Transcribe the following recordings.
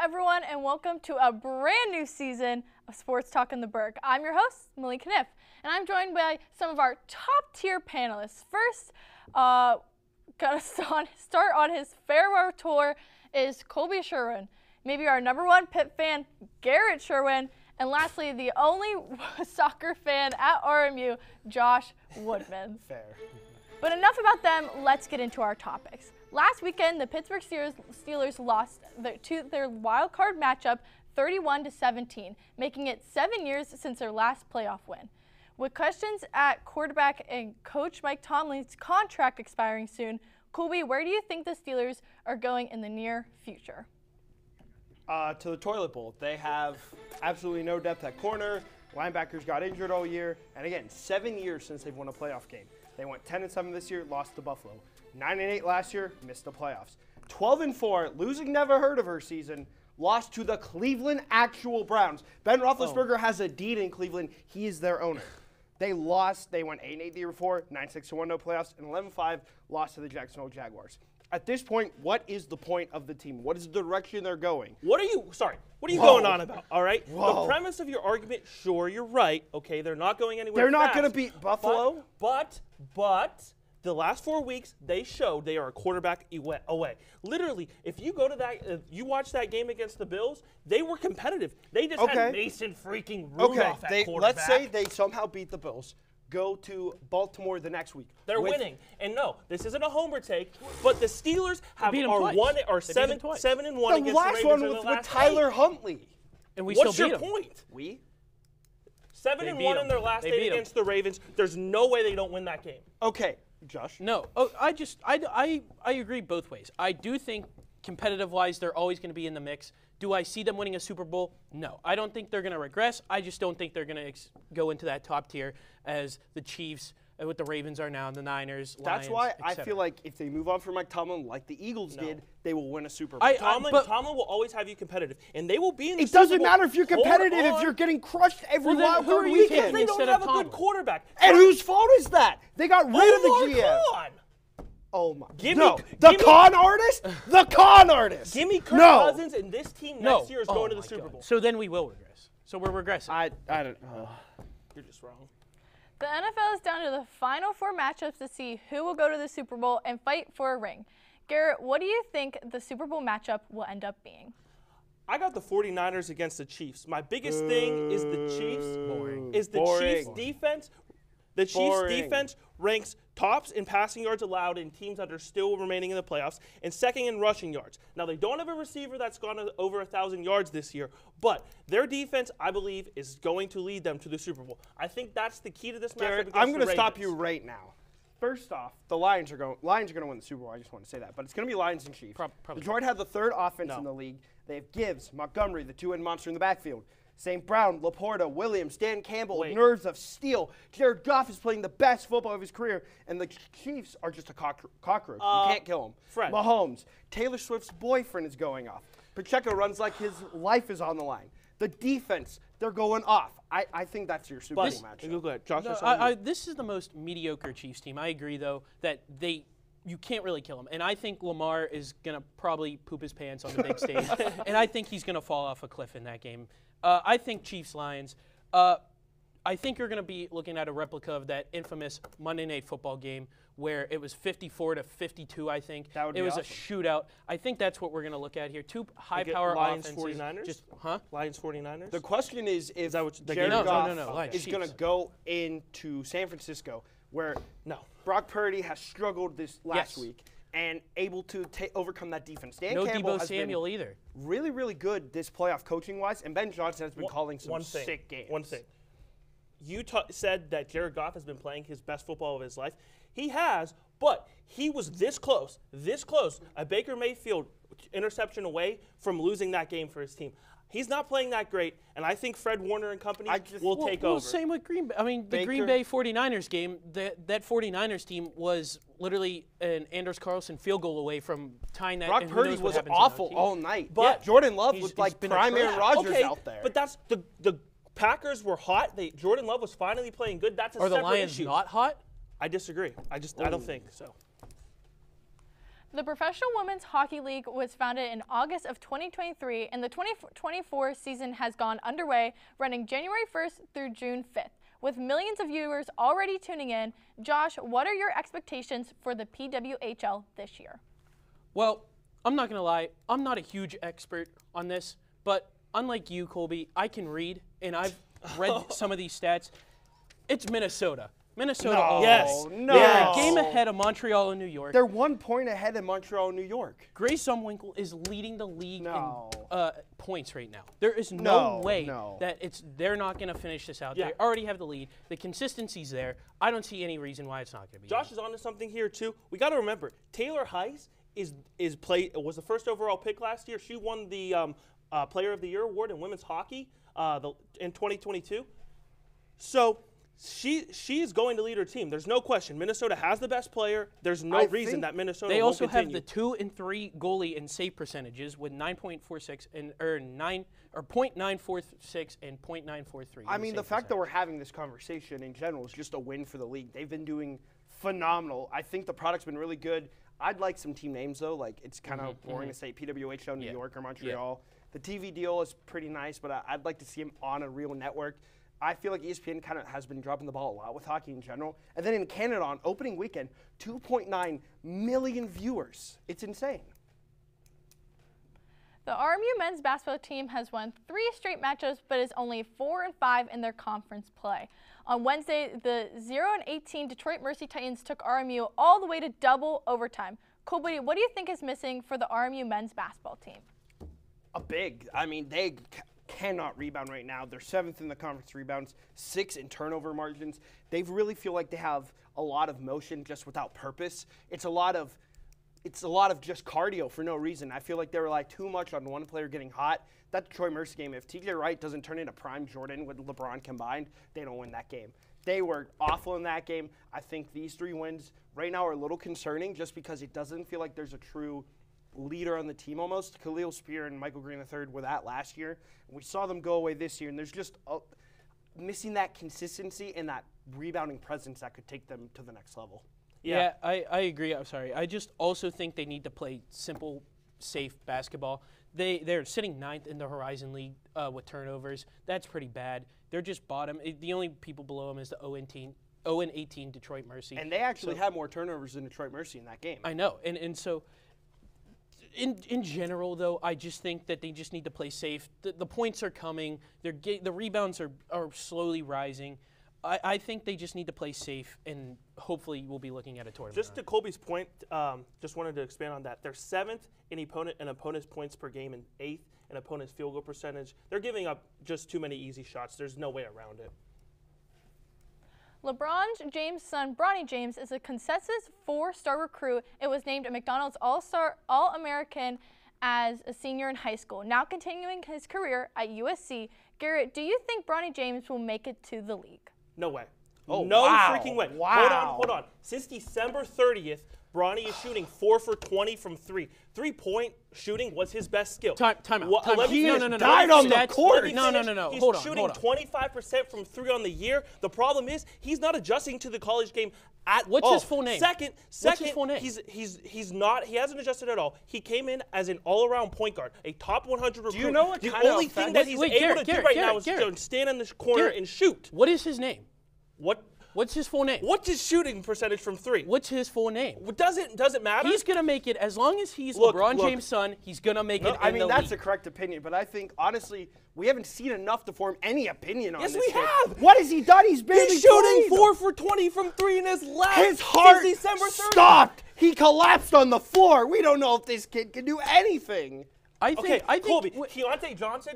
everyone, and welcome to a brand new season of Sports Talk in the Burgh. I'm your host, Millie Kniff, and I'm joined by some of our top-tier panelists. First, gonna start on his farewell tour is Colby Sherwin, maybe our #1 Pitt fan, Garrett Sherwin, and lastly, the only soccer fan at RMU, Josh Woodman. Fair. But enough about them, let's get into our topics. Last weekend, the Pittsburgh Steelers lost to their wild card matchup 31-17, making it 7 years since their last playoff win. With questions at quarterback and Coach Mike Tomlin's contract expiring soon, Colby, where do you think the Steelers are going in the near future? To the toilet bowl. They have absolutely no depth at corner. Linebackers got injured all year. And again, 7 years since they've won a playoff game. They went 10-7 this year, lost to Buffalo. 9-8 last year, missed the playoffs. 12-4, losing never heard of her season, lost to the Cleveland actual Browns. Ben Roethlisberger has a deed in Cleveland. He is their owner. They lost. They went 8-8 the year before, 9-6-1, no playoffs, and 11-5 lost to the Jacksonville Jaguars. At this point, what is the point of the team? What is the direction they're going? What are you going on about, all right? Whoa. The premise of your argument, sure, you're right. Okay, they're not going anywhere They're not fast, going to beat Buffalo. But the last 4 weeks, they showed they are a quarterback away. Literally, if you go to that, you watch that game against the Bills, they were competitive. They just had Mason freaking Rudolph at quarterback. Let's say they somehow beat the Bills. Go to Baltimore the next week. They're winning. And no, this isn't a homer take, but the Steelers are 7-1 against the Ravens. The last one was with Tyler Huntley. And What's your point? 7-1 in their last 8 against the Ravens. There's no way they don't win that game. Okay, Josh. No, I agree both ways. I do think competitive-wise they're always going to be in the mix. Do I see them winning a Super Bowl? No. I don't think they're going to regress. I just don't think they're going to go into that top tier as the Chiefs, what the Ravens are now, and the Niners, That's Lions, why I feel like if they move on from Mike Tomlin like the Eagles did, they will win a Super Bowl. Tomlin will always have you competitive, and they will be in the It Super doesn't Bowl. mature if you're competitive if you're getting crushed every wild card Because weekend. they don't have a good quarterback. And whose fault is that? They got rid of the GM. Con. Oh my! The con artist? The con artist! Give me Kirk Cousins, and this team next year is going to the Super Bowl. So then we will regress. So we're regressing. I don't. You're just wrong. The NFL is down to the final 4 matchups to see who will go to the Super Bowl and fight for a ring. Garrett, what do you think the Super Bowl matchup will end up being? I got the 49ers against the Chiefs. My biggest thing is the Chiefs. Chiefs defense. The Chiefs defense ranks tops in passing yards allowed in teams that are still remaining in the playoffs and second in rushing yards. Now, they don't have a receiver that's gone over 1,000 yards this year, but their defense, I believe, is going to lead them to the Super Bowl. I think that's the key to this matchup. I'm going to stop you right now. First off, the Lions are going to win the Super Bowl. I just want to say that. But it's going to be Lions and Chiefs. Detroit had the 3rd offense in the league. They have Gibbs, Montgomery, the 2-end monster in the backfield. St. Brown, Laporta, Williams, Dan Campbell, nerves of steel. Jared Goff is playing the best football of his career, and the Chiefs are just a cockroach. You can't kill him. Mahomes, Taylor Swift's boyfriend is going off. Pacheco runs like his life is on the line. The defense, they're going off. I think that's your Super Bowl matchup. Go ahead. Josh, this is the most mediocre Chiefs team. I agree, though, that you can't really kill him. And I think Lamar is going to probably poop his pants on the big stage. And I think he's going to fall off a cliff in that game. I think Chiefs-Lions. I think you're going to be looking at a replica of that infamous Monday Night Football game where it was 54-52, I think. It was a shootout. I think that's what we're going to look at here. 2 high-power offenses. Lions 49ers? Lions 49ers? The question is if Jared Goff is going to go into San Francisco where Brock Purdy has struggled this last week and able to overcome that defense. Dan Campbell has been really, really good this playoff coaching-wise, and Ben Johnson has been calling some sick games. One thing. You said that Jared Goff has been playing his best football of his life. He has, but he was this close, a Baker Mayfield interception away from losing that game for his team. He's not playing that great, and I think Fred Warner and company will take over. Same with Green Bay. I mean, the Green Bay 49ers game, that 49ers team was literally an Anders Carlson field goal away from tying that. Brock Purdy was awful all night. But Jordan Love was like prime Aaron Rodgers out there. But that's the Packers were hot. Jordan Love was finally playing good. That's a separate issue. Are the Lions not hot? I disagree. I don't think so. The Professional Women's Hockey League was founded in August of 2023, and the 2024 season has gone underway, running January 1st through June 5th. With millions of viewers already tuning in, Josh, what are your expectations for the PWHL this year? Well, I'm not going to lie, I'm not a huge expert on this, but unlike you, Colby, I can read, and I've read some of these stats. It's Minnesota. Minnesota. No, yes. No. They're a game ahead of Montreal and New York. They're 1 point ahead of Montreal and New York. Grace Zumwinkle is leading the league No. in points right now. There is no way no. that they're not going to finish this out. Yeah. They already have the lead. The consistency's there. I don't see any reason why it's not going to be. Josh is onto something here too. We got to remember Taylor Heiss was the first overall pick last year. She won the Player of the Year award in women's hockey in 2022. So she is going to lead her team. There's no question. Minnesota has the best player. There's no reason that Minnesota They won't also have continue. the 2 and 3 goalie and save percentages with 9.46 and .946 and .943. I mean, the fact that we're having this conversation in general is just a win for the league. They've been doing phenomenal. I think the product's been really good. I'd like some team names, though. Like, it's kind of boring to say PWHL, New York, or Montreal. The TV deal is pretty nice, but I'd like to see them on a real network. I feel like ESPN kind of has been dropping the ball a lot with hockey in general. And then in Canada on opening weekend, 2.9 million viewers. It's insane. The RMU men's basketball team has won 3 straight matchups, but is only 4-5 in their conference play. On Wednesday, the 0-18 Detroit Mercy Titans took RMU all the way to double overtime. Colby, what do you think is missing for the RMU men's basketball team? I mean, they cannot rebound right now. They're 7th in the conference rebounds, 6th in turnover margins. They really feel like they have a lot of motion just without purpose. It's a lot of just cardio for no reason. I feel like they rely too much on one player getting hot. That Detroit Mercy game, if TJ Wright doesn't turn into prime Jordan with LeBron combined, they don't win that game. They were awful in that game. I think these 3 wins right now are a little concerning just because it doesn't feel like there's a true leader on the team almost. Khalil Spear and Michael Green III were that last year. We saw them go away this year, and there's just missing that consistency and that rebounding presence that could take them to the next level. Yeah, I agree. I'm sorry. I just also think they need to play simple, safe basketball. They're sitting 9th in the Horizon League with turnovers. That's pretty bad. They're just bottom. The only people below them is the 0-18 Detroit Mercy. And they actually had more turnovers than Detroit Mercy in that game. I know. And so in general, though, I just think that they just need to play safe. The points are coming. The rebounds are slowly rising. I think they just need to play safe, and hopefully we'll be looking at a tournament. Just to Colby's point, just wanted to expand on that. They're 7th in opponent's points per game and 8th in opponent's field goal percentage. They're giving up just too many easy shots. There's no way around it. LeBron James' son, Bronny James, is a consensus 4-star recruit. It was named a McDonald's All-American as a senior in high school. Now continuing his career at USC, Garrett, do you think Bronny James will make it to the league? No way. Oh, no wow. freaking way. Wow. Hold on. Since December 30th, Bronny is shooting 4 for 20 from 3. 3-point shooting was his best skill. Time out. He No. died on the court. No. He's Hold on. shooting 25% from 3 on the year. The problem is he's not adjusting to the college game at all. What's his full name? Second, What's his full name? He's not. He hasn't adjusted at all. He came in as an all-around point guard, a top 100 recruit. Do you know what the kind of only thing effect- that he's able to do right now is Garrett. to stand in the corner and shoot. What is his name? What's his full name? What's his shooting percentage from 3? What's his full name? Doesn't matter. He's going to make it, as long as he's Look, LeBron James' son, he's going to make it I in mean, the that's league. the correct opinion, but I think, honestly, we haven't seen enough to form any opinion on Yes, this we kid. have. What has he done? He's barely He's shooting played. 4 for 20 from 3 in his last His heart since December 30th. stopped. He collapsed on the floor. We don't know if this kid can do anything. I think Colby, Keontae Johnson,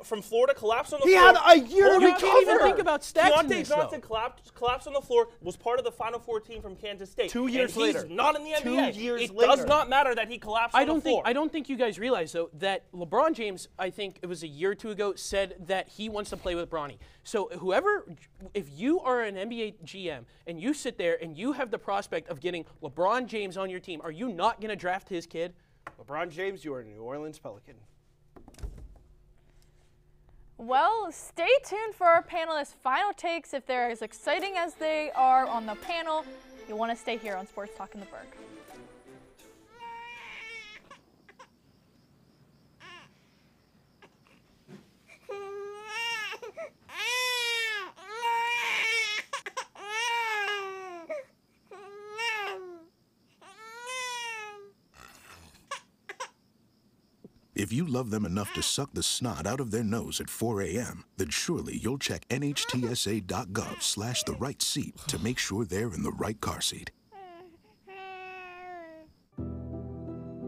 from Florida collapsed on the He floor. had a year Hold to on. You can't even recover. think about stats in Keontae this, Johnson though. collapsed on the floor, was part of the Final Four team from Kansas State. 2 years and later. He's not in the NBA. 2 years it later. does not matter that he collapsed on the floor. I don't think you guys realize, though, that LeBron James, I think it was a year or 2 ago, said that he wants to play with Bronny. So if you are an NBA GM and you sit there and you have the prospect of getting LeBron James on your team, are you not going to draft his kid? LeBron James, you are a New Orleans Pelican. Well, stay tuned for our panelists' final takes. If they're as exciting as they are on the panel, you'll want to stay here on Sports Talk in the Burgh. If you love them enough to suck the snot out of their nose at 4 a.m., then surely you'll check nhtsa.gov/the right seat to make sure they're in the right car seat.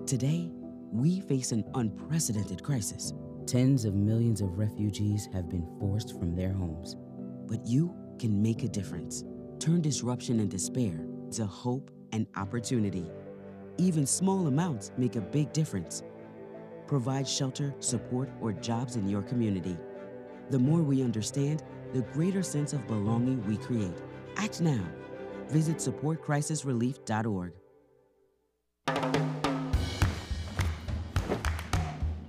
Today, we face an unprecedented crisis. Tens of millions of refugees have been forced from their homes. But you can make a difference. Turn disruption and despair to hope and opportunity. Even small amounts make a big difference. Provide shelter, support, or jobs in your community. The more we understand, the greater sense of belonging we create. Act now. Visit supportcrisisrelief.org.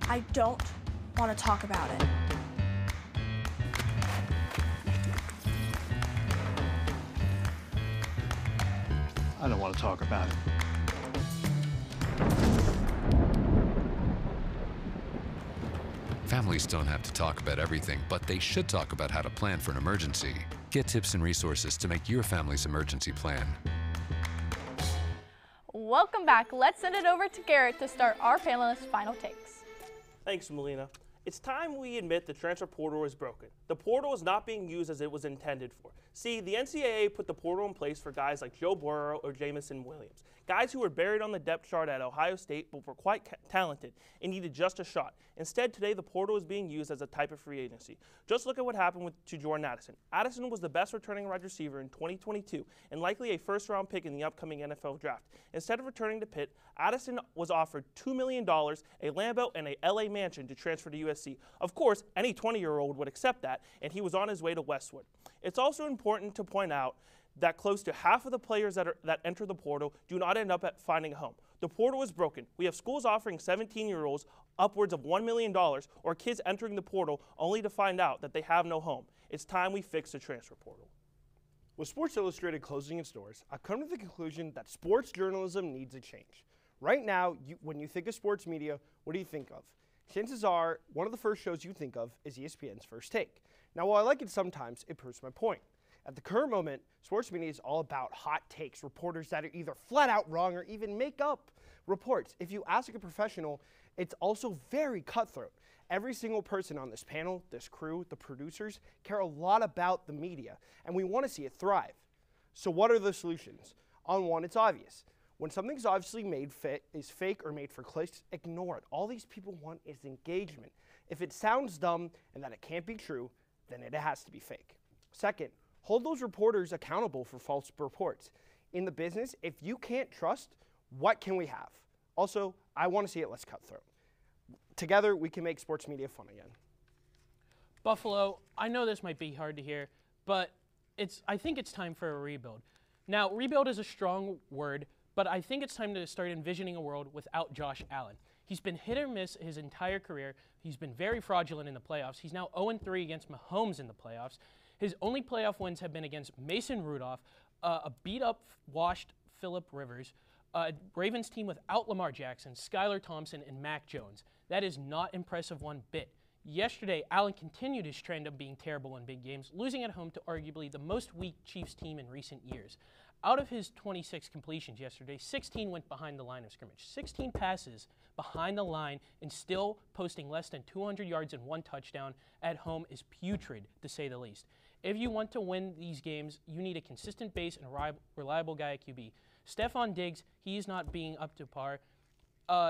I don't want to talk about it. I don't want to talk about it. Families don't have to talk about everything, but they should talk about how to plan for an emergency. Get tips and resources to make your family's emergency plan. Welcome back. Let's send it over to Garrett to start our panelists' final takes. Thanks, Melina. It's time we admit the transfer portal is broken. The portal is not being used as it was intended for. See, the NCAA put the portal in place for guys like Joe Burrow or Jamison Williams, guys who were buried on the depth chart at Ohio State but were quite talented and needed just a shot. Instead, today the portal is being used as a type of free agency. Just look at what happened to Jordan Addison. Addison was the best returning wide receiver in 2022 and likely a first-round pick in the upcoming NFL draft. Instead of returning to Pitt, Addison was offered $2 million, a Lambo, and a LA mansion to transfer to USC. Of course, any 20-year-old would accept that, and he was on his way to Westwood. It's also important to point out that close to half of the players that enter the portal do not end up finding a home. The portal is broken. We have schools offering 17-year-olds upwards of $1 million, or kids entering the portal only to find out that they have no home. It's time we fix the transfer portal. With Sports Illustrated closing its doors, I've come to the conclusion that sports journalism needs a change. Right now, when you think of sports media, what do you think of? Chances are, one of the first shows you think of is ESPN's First Take. Now, while I like it sometimes, it proves my point. At the current moment, sports media is all about hot takes, reporters that are either flat out wrong or even make up reports. If you ask a professional, it's also very cutthroat. Every single person on this panel, this crew, the producers, care a lot about the media, and we want to see it thrive. So what are the solutions? On one, it's obvious. When something's obviously is fake or made for clicks, ignore it. All these people want is engagement. If it sounds dumb and that it can't be true, then it has to be fake. Second, hold those reporters accountable for false reports. In the business, if you can't trust, what can we have? Also, I want to see it less cutthroat. Together, we can make sports media fun again. Buffalo, I know this might be hard to hear, but I think it's time for a rebuild. Now, rebuild is a strong word, but I think it's time to start envisioning a world without Josh Allen. He's been hit or miss his entire career. He's been very fraudulent in the playoffs. He's now 0-3 against Mahomes in the playoffs. His only playoff wins have been against Mason Rudolph, a beat-up, washed Phillip Rivers, a Ravens team without Lamar Jackson, Skylar Thompson, and Mac Jones. That is not impressive one bit. Yesterday, Allen continued his trend of being terrible in big games, losing at home to arguably the most weak Chiefs team in recent years. Out of his 26 completions yesterday, 16 went behind the line of scrimmage. 16 passes behind the line and still posting less than 200 yards and 1 touchdown at home is putrid, to say the least. If you want to win these games, you need a consistent base and a reliable guy at QB. Stephon Diggs, he's not being up to par.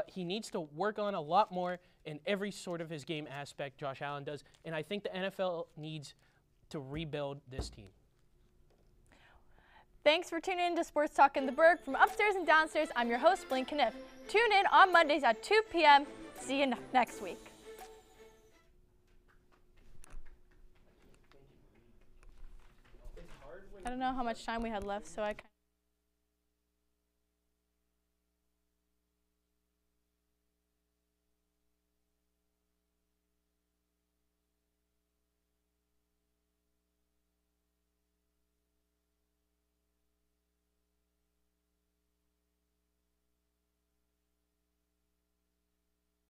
He needs to work on a lot more in every sort of his game aspect, Josh Allen does, and I think the NFL needs to rebuild this team. Thanks for tuning in to Sports Talk in the Burgh. From upstairs and downstairs, I'm your host, Blaine Kniff. Tune in on Mondays at 2 p.m. See you next week. I don't know how much time we had left, so I kind of